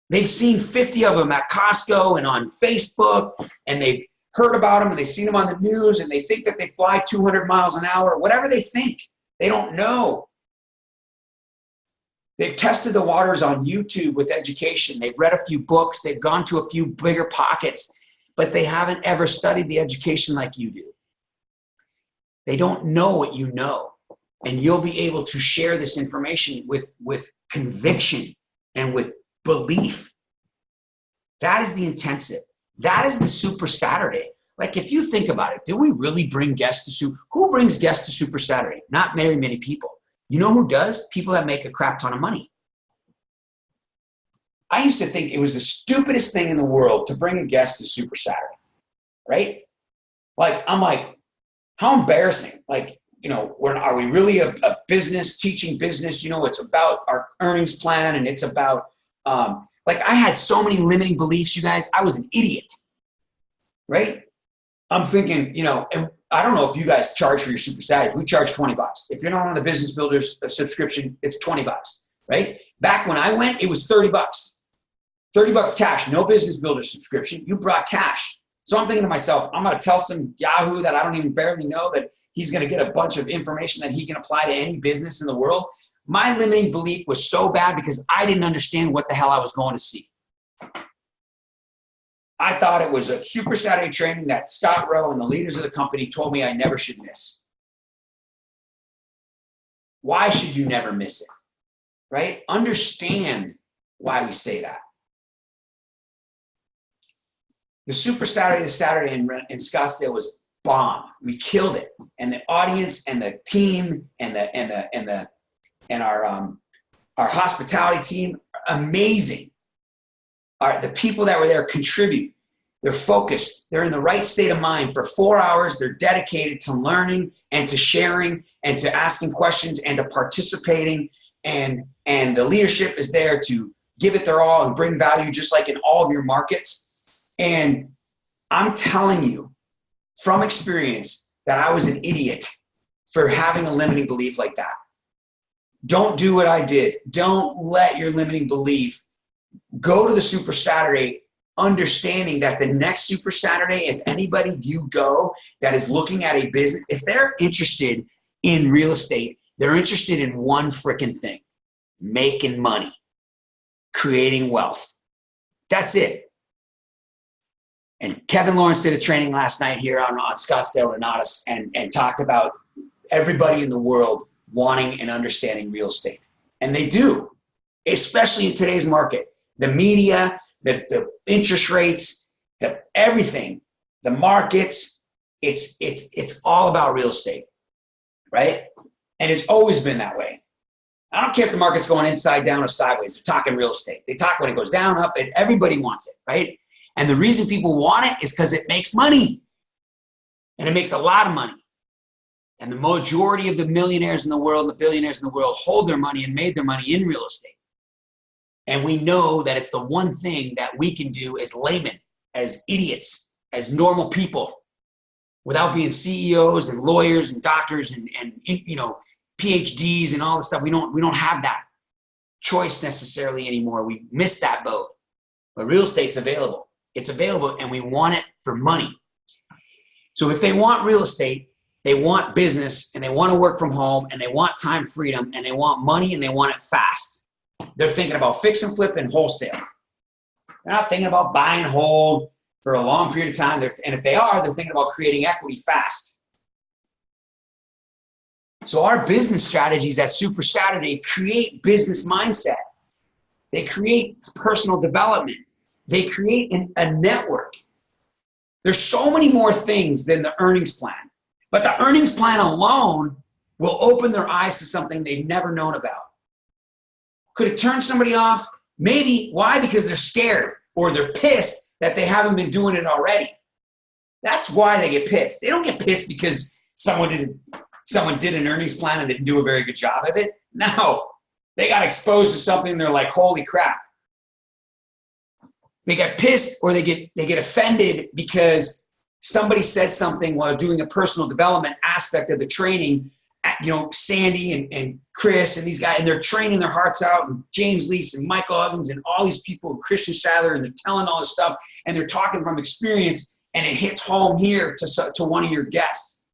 They've seen 50 of them at Costco and on Facebook, and they've heard about them and they've seen them on the news, and they think that they fly 200 miles an hour, whatever they think. They don't know. They've tested the waters on YouTube with education. They've read a few books. They've gone to a few bigger pockets, but they haven't ever studied the education like you do. They don't know what you know, and you'll be able to share this information with conviction and with belief. That is the intensive. That is the Super Saturday. Like, if you think about it, do we really bring guests to Super? Who brings guests to Super Saturday? Not very many people. You know who does? People that make a crap ton of money. I used to think it was the stupidest thing in the world to bring a guest to Super Saturday, right? Like, I'm like, how embarrassing. Like, you know, are we really a business, teaching business? You know, it's about our earnings plan, and it's about, like, I had so many limiting beliefs, you guys. I was an idiot, right? I'm thinking, you know, and I don't know if you guys charge for your Super Saturdays. We charge $20. If you're not on the Business Builders subscription, it's $20, right? Back when I went, it was $30. $30 cash, no Business Builder subscription. You brought cash. So I'm thinking to myself, I'm going to tell some Yahoo that I don't even barely know that he's going to get a bunch of information that he can apply to any business in the world. My limiting belief was so bad because I didn't understand what the hell I was going to see. I thought it was a Super Saturday training that Scott Rowe and the leaders of the company told me I never should miss. Why should you never miss it? right? Understand why we say that. The Super Saturday in Scottsdale was bomb. We killed it, and the audience and the team and our hospitality team, amazing. The people that were there contribute. They're focused. They're in the right state of mind for 4 hours. They're dedicated to learning and to sharing and to asking questions and to participating. And the leadership is there to give it their all and bring value, just like in all of your markets. And I'm telling you from experience that I was an idiot for having a limiting belief like that. Don't do what I did. Don't let your limiting belief go to the Super Saturday, understanding that the next Super Saturday, if anybody you go that is looking at a business, if they're interested in real estate, they're interested in one freaking thing: making money, creating wealth. That's it. And Kevin Lawrence did a training last night here on Scottsdale Renatus and talked about everybody in the world wanting and understanding real estate. And they do, especially in today's market. The media, the interest rates, everything, the markets, it's all about real estate, right? And it's always been that way. I don't care if the market's going inside down or sideways. They're talking real estate. They talk when it goes down, up, and everybody wants it, right? And the reason people want it is because it makes money. And it makes a lot of money. And the majority of the millionaires in the world, the billionaires in the world, hold their money and made their money in real estate. And we know that it's the one thing that we can do as laymen, as idiots, as normal people, without being CEOs and lawyers and doctors and PhDs and all this stuff. We don't have that choice necessarily anymore. We missed that boat. But real estate's available. It's available, and we want it for money. So if they want real estate, they want business, and they want to work from home, and they want time freedom, and they want money, and they want it fast. They're thinking about fix and flip and wholesale. They're not thinking about buy and hold for a long period of time. And if they are, they're thinking about creating equity fast. So our business strategies at Super Saturday create business mindset. They create personal development. They create a network. There's so many more things than the earnings plan. But the earnings plan alone will open their eyes to something they've never known about. Could it turn somebody off? Maybe. Why? Because they're scared or they're pissed that they haven't been doing it already. That's why they get pissed. They don't get pissed because someone did an earnings plan and didn't do a very good job of it. No, they got exposed to something and they're like, holy crap. They get pissed or they get offended because somebody said something while doing a personal development aspect of the training. Sandy and Chris and these guys, and they're training their hearts out, and James Lease and Michael Evans and all these people, and Christian Sadler, and they're telling all this stuff, and they're talking from experience, and it hits home here to one of your guests.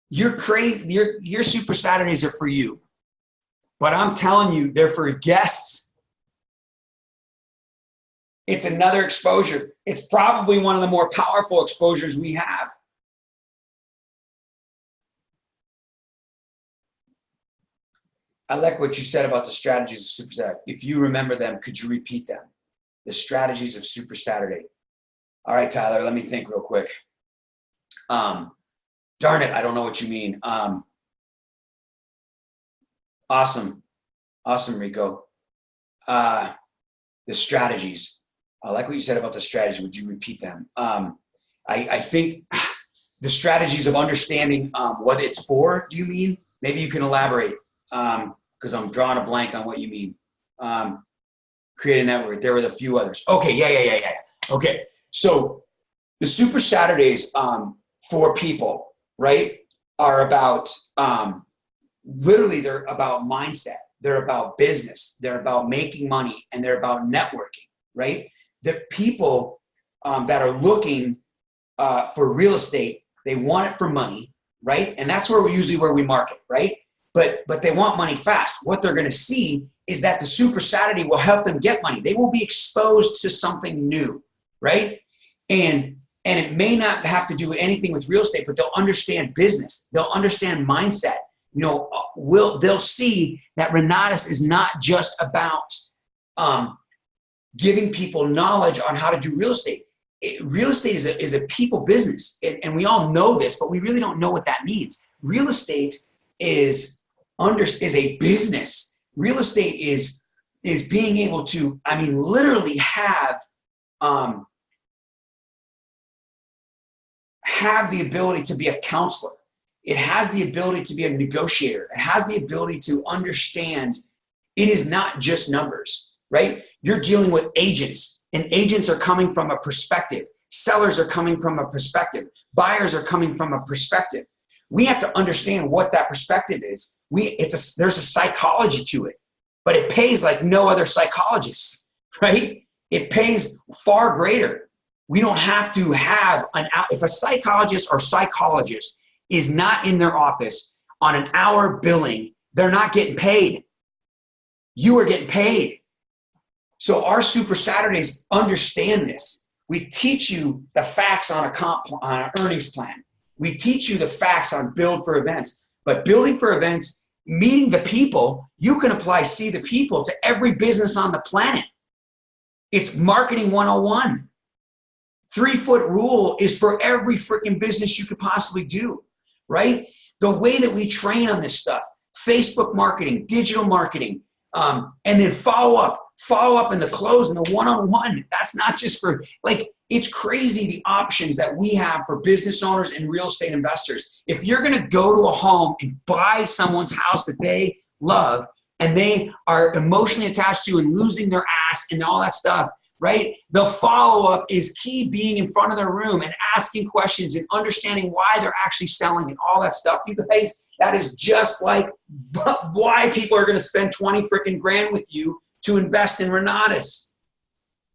You're crazy. Your Super Saturdays are for you, but I'm telling you, they're for guests. It's another exposure. It's probably one of the more powerful exposures we have. I like what you said about the strategies of Super Saturday. If you remember them, could you repeat them? The strategies of Super Saturday. All right, Tyler, let me think real quick. Darn it, I don't know what you mean. Awesome, Rico. The strategies. I like what you said about the strategy. Would you repeat them? I think the strategies of understanding what it's for, do you mean? Maybe you can elaborate. Because I'm drawing a blank on what you mean. Create a network. There were a few others. Okay, yeah. Okay, so the Super Saturdays for people, right, are about, literally they're about mindset. They're about business. They're about making money, and they're about networking, right? The people that are looking for real estate, they want it for money, right? And that's where we market, right? But they want money fast. What they're going to see is that the Super Saturday will help them get money. They will be exposed to something new, right? And it may not have to do anything with real estate, but they'll understand business. They'll understand mindset. they'll see that Renatus is not just about giving people knowledge on how to do real estate. Real estate is a people business, and we all know this, but we really don't know what that means. Real estate is a business. Real estate is being able to, literally have the ability to be a counselor. It has the ability to be a negotiator. It has the ability to understand it is not just numbers, right? You're dealing with agents, and agents are coming from a perspective. Sellers are coming from a perspective. Buyers are coming from a perspective. We have to understand what that perspective is. There's a psychology to it, but it pays like no other psychologist, right? It pays far greater. We don't have to have if a psychologist or psychologist is not in their office on an hour billing, they're not getting paid. You are getting paid. So our Super Saturdays understand this. We teach you the facts on an earnings plan. We teach you the facts on build for events. But building for events, meeting the people, you can apply See the People to every business on the planet. It's marketing 101. 3-foot rule is for every freaking business you could possibly do, right? The way that we train on this stuff, Facebook marketing, digital marketing, and then follow up in the close and the one-on-one. That's not just for, it's crazy the options that we have for business owners and real estate investors. If you're going to go to a home and buy someone's house that they love and they are emotionally attached to and losing their ass and all that stuff, right? The follow-up is key, being in front of their room and asking questions and understanding why they're actually selling and all that stuff. You guys, that is just like why people are going to spend 20 freaking grand with you to invest in Renatus.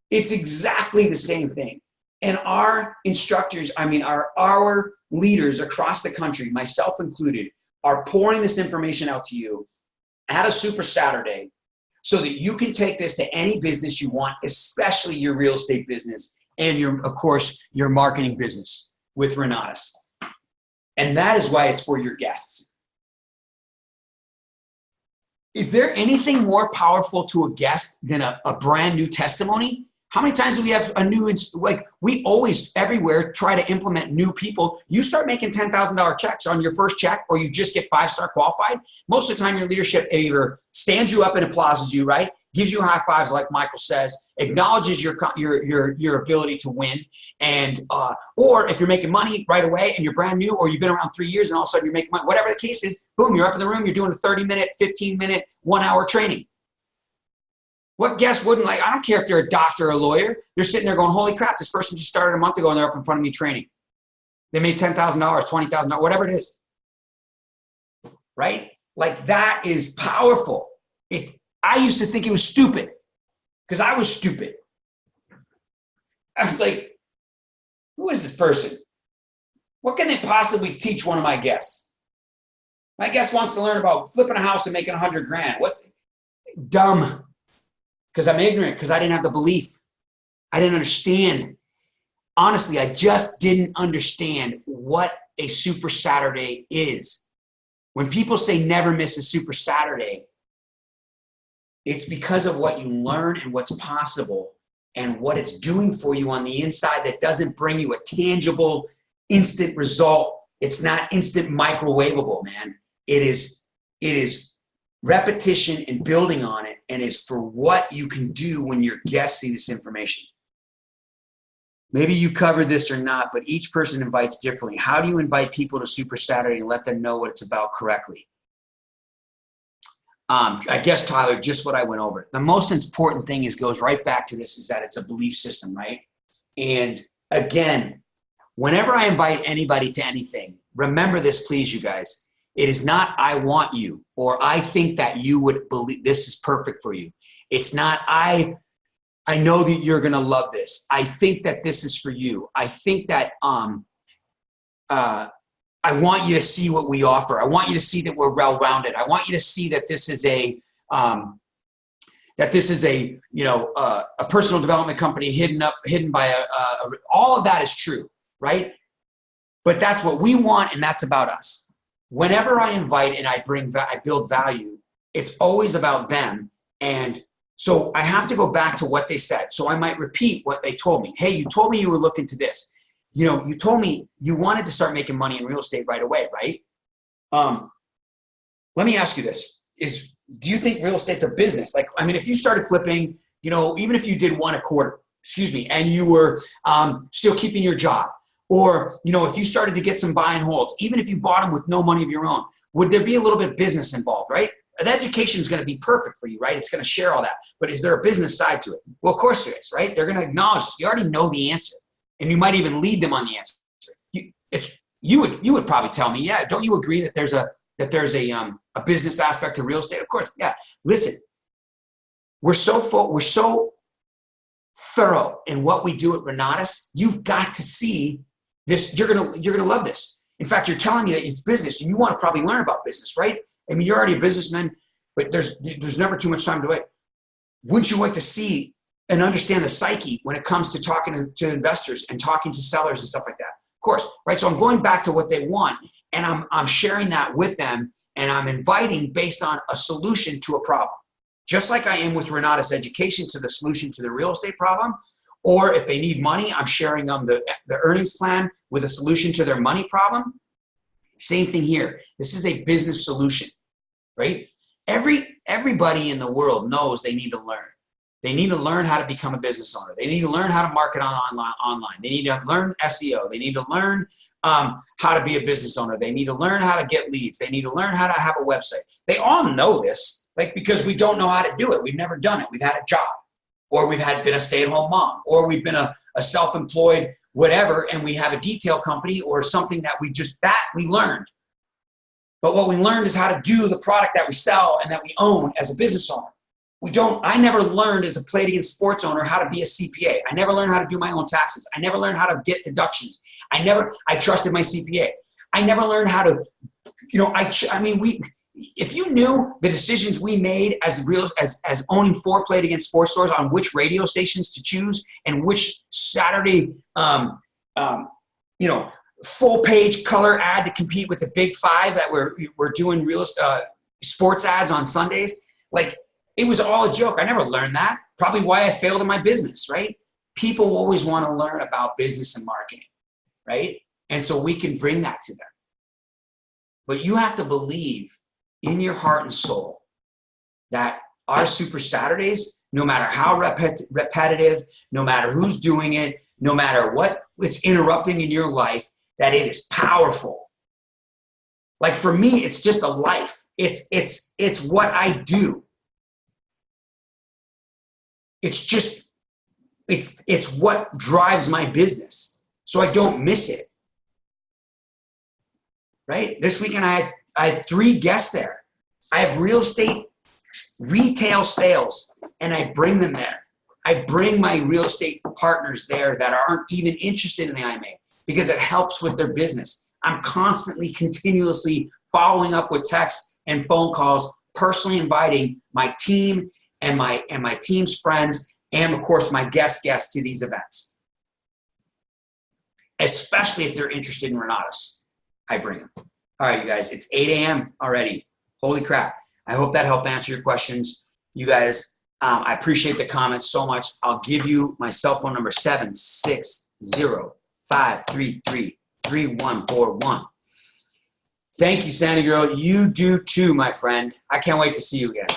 It's exactly the same thing. And our instructors, our leaders across the country, myself included, are pouring this information out to you at a Super Saturday so that you can take this to any business you want, especially your real estate business and of course, your marketing business with Renatus. And that is why it's for your guests. Is there anything more powerful to a guest than a brand new testimony? How many times do we have we always everywhere try to implement new people. You start making $10,000 checks on your first check, or you just get 5-star qualified. Most of the time your leadership either stands you up and applauses you, right? Gives you high fives like Michael says, acknowledges your ability to win. And, or if you're making money right away and you're brand new, or you've been around 3 years and all of a sudden you're making money, whatever the case is, boom, you're up in the room, you're doing a 30-minute, 15-minute, 1-hour training. What guest wouldn't I don't care if they're a doctor or a lawyer. They're sitting there going, holy crap, this person just started a month ago and they're up in front of me training. They made $10,000, $20,000, whatever it is. Right? That is powerful. I used to think it was stupid because I was stupid. I was like, who is this person? What can they possibly teach one of my guests? My guest wants to learn about flipping a house and making 100 grand. What? Dumb. Because I'm ignorant, because I didn't have the belief. I didn't understand. Honestly, I just didn't understand what a Super Saturday is. When people say never miss a Super Saturday, it's because of what you learn and what's possible and what it's doing for you on the inside that doesn't bring you a tangible, instant result. It's not instant microwavable, man. It is repetition and building on it, and is for what you can do when your guests see this information. Maybe you covered this or not, but each person invites differently. How do you invite people to Super Saturday and let them know what it's about correctly? I guess, Tyler, just what I went over. The most important thing goes right back to this, is that it's a belief system, right? And again, whenever I invite anybody to anything, remember this, please, you guys. It is not, I want you, or I think that you would believe this is perfect for you. It's not, I know that you're going to love this. I think that this is for you. I think that I want you to see what we offer. I want you to see that we're well-rounded. I want you to see that this is a personal development company hidden by all of that is true, right? But that's what we want, and that's about us. whenever I invite and I build value, it's always about them. And so I have to go back to what they said. So I might repeat what they told me. Hey, you told me you were looking to this. You know, you told me you wanted to start making money in real estate right away, right? Let me ask you this. Do you think real estate's a business? Like, I mean, if you started flipping, you know, even if you did one a quarter, and you were still keeping your job, or, you know, if you started to get some buy and holds, even if you bought them with no money of your own, would there be a little bit of business involved, right? The education is going to be perfect for you, right? It's going to share all that. But is there a business side to it? Well, of course there is, right? They're going to acknowledge this. You already know the answer, and you might even lead them on the answer. You would probably tell me, yeah, don't you agree that there's a business aspect to real estate? Of course, yeah. Listen, we're so thorough in what we do at Renatus. You've got to see this. You're gonna love this. In fact, you're telling me that it's business, and you want to probably learn about business, right? I mean, you're already a businessman, but there's never too much time to wait. Wouldn't you like to see and understand the psyche when it comes to talking to investors and talking to sellers and stuff like that? Of course, right? So I'm going back to what they want, and I'm sharing that with them, and I'm inviting based on a solution to a problem. Just like I am with Renatus Education to the solution to the real estate problem. Or if they need money, I'm sharing them the earnings plan with a solution to their money problem. Same thing here. This is a business solution, right? Everybody in the world knows they need to learn. They need to learn how to become a business owner. They need to learn how to market online. They need to learn SEO. They need to learn how to be a business owner. They need to learn how to get leads. They need to learn how to have a website. They all know this, like, because we don't know how to do it. We've never done it. We've had a job, or we've been a stay-at-home mom, or we've been a self-employed whatever, and we have a detail company or something that we learned. But what we learned is how to do the product that we sell and that we own as a business owner. I never learned as a Play It Again sports owner how to be a CPA. I never learned how to do my own taxes. I never learned how to get deductions. I trusted my CPA. I never learned how to, if you knew the decisions we made as owning 4 Play It Again sports stores on which radio stations to choose and which Saturday, full page color ad to compete with the big 5 that we're doing sports ads on Sundays, like, it was all a joke. I never learned that. Probably why I failed in my business, right? People always want to learn about business and marketing, right? And so we can bring that to them. But you have to believe in your heart and soul that our Super Saturdays, no matter how repetitive, no matter who's doing it, no matter what it's interrupting in your life, that it is powerful. Like, for me, it's just a life. It's what I do. It's what drives my business. So I don't miss it. Right? This weekend I had 3 guests there. I have real estate retail sales, and I bring them there. I bring my real estate partners there that aren't even interested in the IMA because it helps with their business. I'm constantly, continuously following up with texts and phone calls, personally inviting my team and my team's friends, and of course my guests to these events. Especially if they're interested in Renatus, I bring them. All right, you guys, it's 8 a.m. already. Holy crap. I hope that helped answer your questions. You guys, I appreciate the comments so much. I'll give you my cell phone number, 760-533-3141. Thank you, Sandy Girl. You do too, my friend. I can't wait to see you again.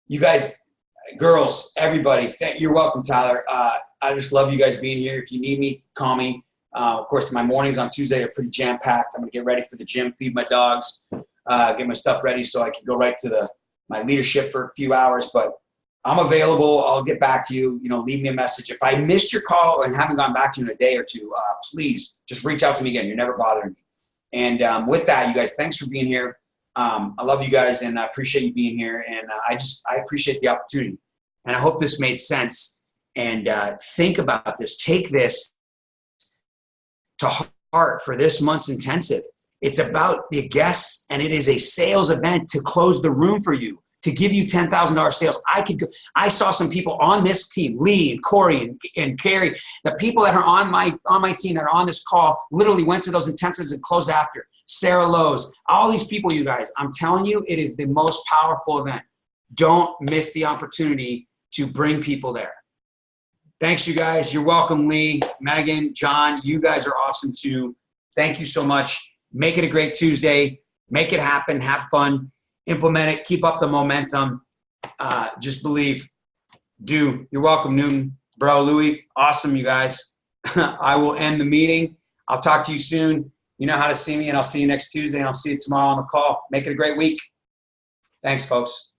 You guys, girls, everybody, you're welcome, Tyler. I just love you guys being here. If you need me, call me. Of course, my mornings on Tuesday are pretty jam-packed. I'm going to get ready for the gym, feed my dogs, get my stuff ready so I can go right to my leadership for a few hours. But I'm available. I'll get back to you. Leave me a message. If I missed your call and haven't gone back to you in a day or two, please just reach out to me again. You're never bothering me. And with that, you guys, thanks for being here. I love you guys, and I appreciate you being here. And I appreciate the opportunity. And I hope this made sense. And think about this. Take this to heart for this month's intensive. It's about the guests, and it is a sales event to close the room for you, to give you $10,000 sales. I saw some people on this team, Lee and Corey and Carrie, the people that are on my team that are on this call literally went to those intensives and closed after. Sarah Lowe's, all these people, you guys, I'm telling you, it is the most powerful event. Don't miss the opportunity to bring people there. Thanks, you guys. You're welcome, Lee, Megan, John. You guys are awesome too. Thank you so much. Make it a great Tuesday. Make it happen. Have fun. Implement it. Keep up the momentum. Just believe. Do. You're welcome, Newton. Bro, Louie. Awesome, you guys. I will end the meeting. I'll talk to you soon. You know how to see me, and I'll see you next Tuesday, and I'll see you tomorrow on the call. Make it a great week. Thanks, folks.